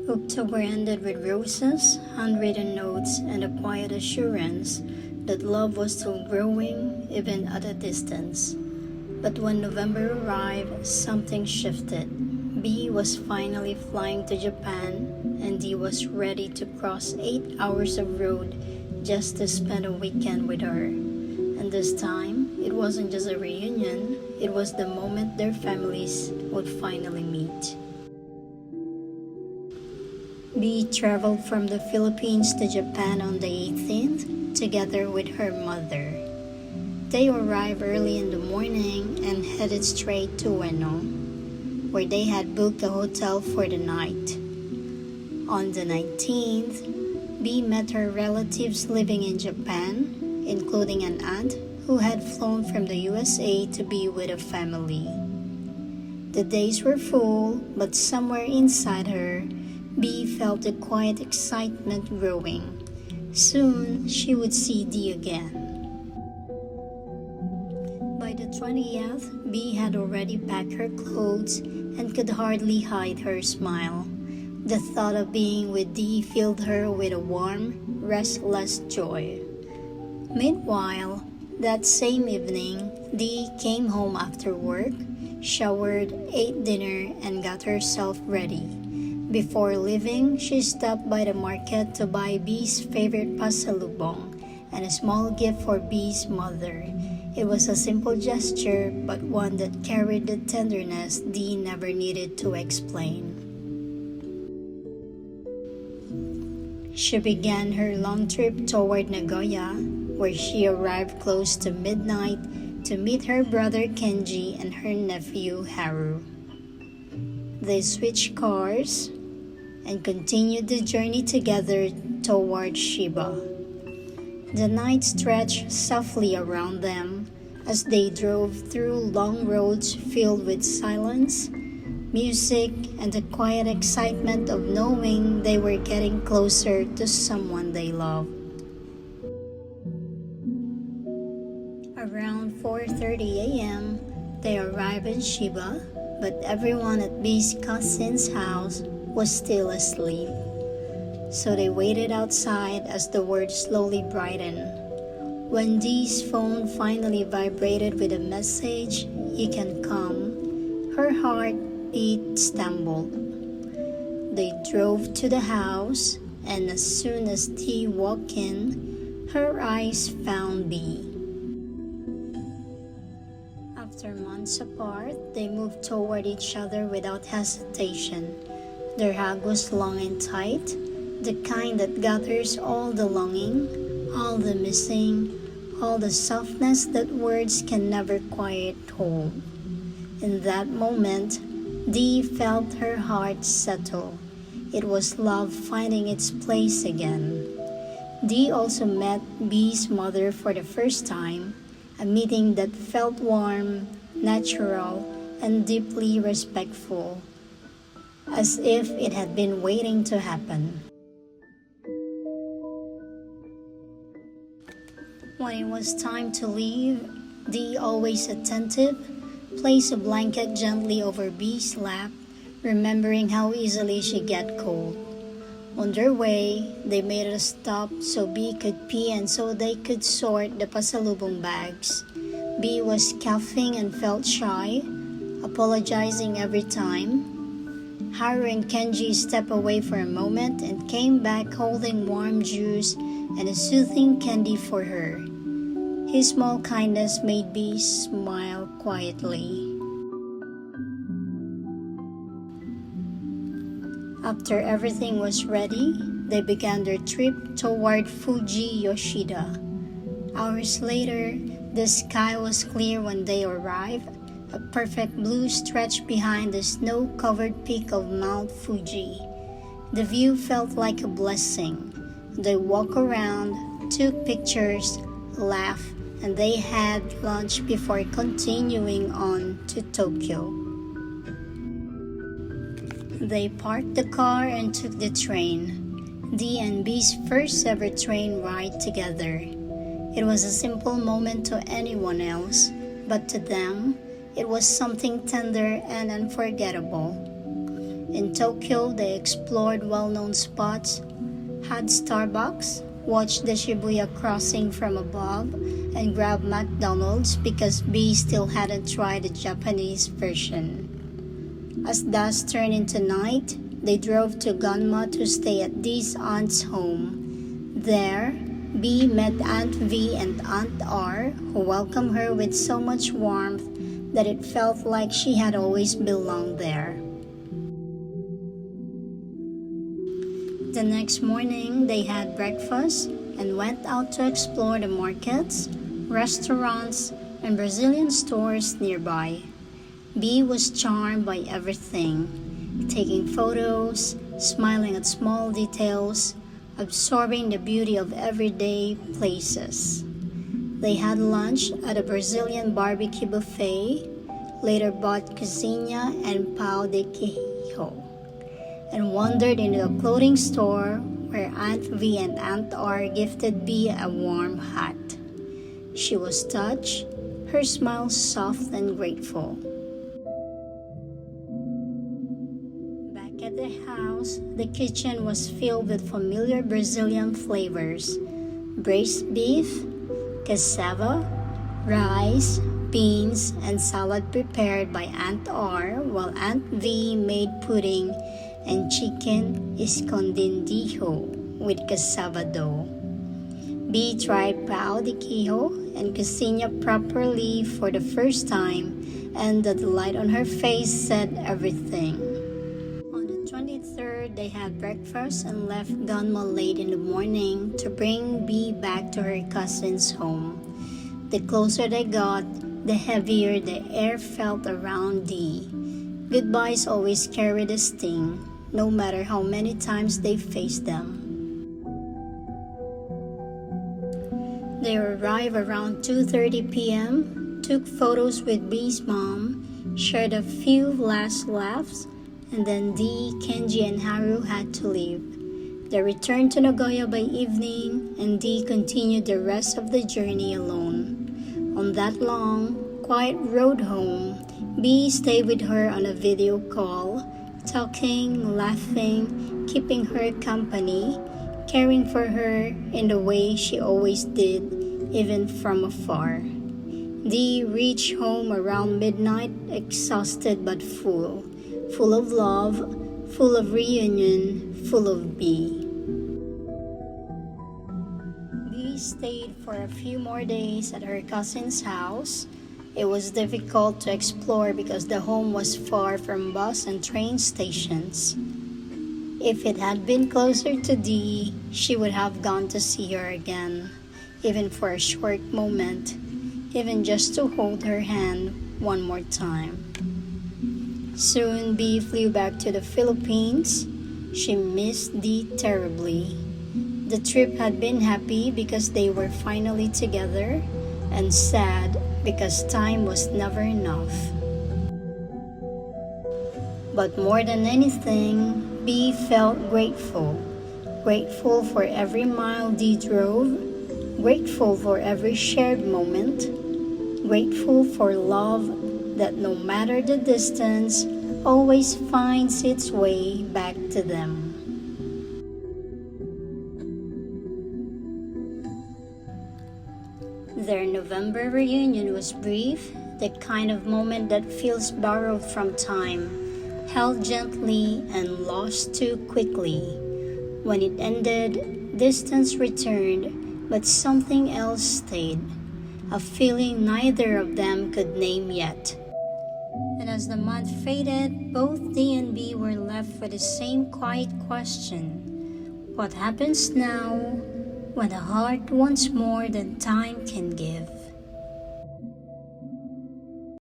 October ended with roses, handwritten notes, and a quiet assurance that love was still growing even at a distance. But when November arrived, something shifted. B was finally flying to Japan, and D was ready to cross 8 hours of road just to spend a weekend with her. And this time, it wasn't just a reunion, it was the moment their families would finally meet. B traveled from the Philippines to Japan on the 18th, together with her mother. They arrived early in the morning and headed straight to Ueno, where they had booked a hotel for the night. On the 19th, B met her relatives living in Japan, including an aunt who had flown from the USA to be with a family. The days were full, but somewhere inside her, B felt a quiet excitement growing. Soon, she would see D again. By the 20th, B had already packed her clothes and could hardly hide her smile. The thought of being with D filled her with a warm, restless joy. Meanwhile, that same evening, D came home after work, showered, ate dinner, and got herself ready. Before leaving, she stopped by the market to buy B's favorite pasalubong and a small gift for B's mother. It was a simple gesture, but one that carried the tenderness D never needed to explain. She began her long trip toward Nagoya, where she arrived close to midnight to meet her brother Kenji and her nephew Haru. They switched cars and continued the journey together toward Shiba. The night stretched softly around them as they drove through long roads filled with silence, music, and the quiet excitement of knowing they were getting closer to someone they loved. Around 4:30 a.m., they arrived in Shiba, but everyone at B's cousin's house was still asleep. So they waited outside as the world slowly brightened. When Dee's phone finally vibrated with a message, "You can come," her heartbeat stumbled. They drove to the house, and as soon as Dee walked in, her eyes found B. After months apart, they moved toward each other without hesitation. Their hug was long and tight, the kind that gathers all the longing, all the missing, all the softness that words can never quite hold. In that moment, Dee felt her heart settle. It was love finding its place again. Dee also met B's mother for the first time, a meeting that felt warm, natural, and deeply respectful, as if it had been waiting to happen. When it was time to leave, Dee, always attentive, placed a blanket gently over B's lap, remembering how easily she get cold. On their way, they made a stop so B could pee and so they could sort the pasalubong bags. B was coughing and felt shy, apologizing every time. Haru and Kenji stepped away for a moment and came back holding warm juice and a soothing candy for her. His small kindness made B smile quietly. After everything was ready, they began their trip toward Fuji Yoshida. Hours later, the sky was clear when they arrived. A perfect blue stretched behind the snow-covered peak of Mount Fuji. The view felt like a blessing. They walked around, took pictures, laughed, and they had lunch before continuing on to Tokyo. They parked the car and took the train. D and B's first ever train ride together. It was a simple moment to anyone else, but to them, it was something tender and unforgettable. In Tokyo, they explored well-known spots, had Starbucks, watched the Shibuya crossing from above, and grabbed McDonald's because B still hadn't tried the Japanese version. As dusk turned into night, they drove to Gunma to stay at D's aunt's home. There, B met Aunt V and Aunt R, who welcomed her with so much warmth that it felt like she had always belonged there. The next morning, they had breakfast and went out to explore the markets, restaurants, and Brazilian stores nearby. B was charmed by everything, taking photos, smiling at small details, absorbing the beauty of everyday places. They had lunch at a Brazilian barbecue buffet, later bought cozinha and pão de queijo, and wandered into a clothing store where Aunt V and Aunt R gifted B a warm hat. She was touched, her smile soft and grateful. Back at the house, the kitchen was filled with familiar Brazilian flavors: braised beef, cassava, rice, beans, and salad prepared by Aunt R, while Aunt V made pudding and chicken escondidinho with cassava dough. B tried pão de queijo and cozinha properly for the first time, and the delight on her face said everything. On the 23rd, they had breakfast and left Gunma late in the morning to bring B back to her cousin's home. The closer they got, the heavier the air felt around D. Goodbyes always carried a sting, no matter how many times they faced them. They arrived around 2:30 p.m., took photos with B's mom, shared a few last laughs, and then D, Kenji, and Haru had to leave. They returned to Nagoya by evening, and D continued the rest of the journey alone. On that long, quiet road home, B stayed with her on a video call, talking, laughing, keeping her company, caring for her in the way she always did, even from afar. D reached home around midnight, exhausted but full of love, full of reunion, full of B. B stayed for a few more days at her cousin's house. It was difficult to explore because the home was far from bus and train stations. If it had been closer to D, she would have gone to see her again, even for a short moment, even just to hold her hand one more time. Soon, B flew back to the Philippines. She missed D terribly. The trip had been happy because they were finally together, and sad because time was never enough. But more than anything, B felt grateful. Grateful for every mile D drove, grateful for every shared moment, grateful for love that no matter the distance, always finds its way back to them. Their November reunion was brief, the kind of moment that feels borrowed from time, held gently and lost too quickly. When it ended, distance returned, but something else stayed, a feeling neither of them could name yet. And as the month faded, both D and B were left with the same quiet question: what happens now when a heart wants more than time can give?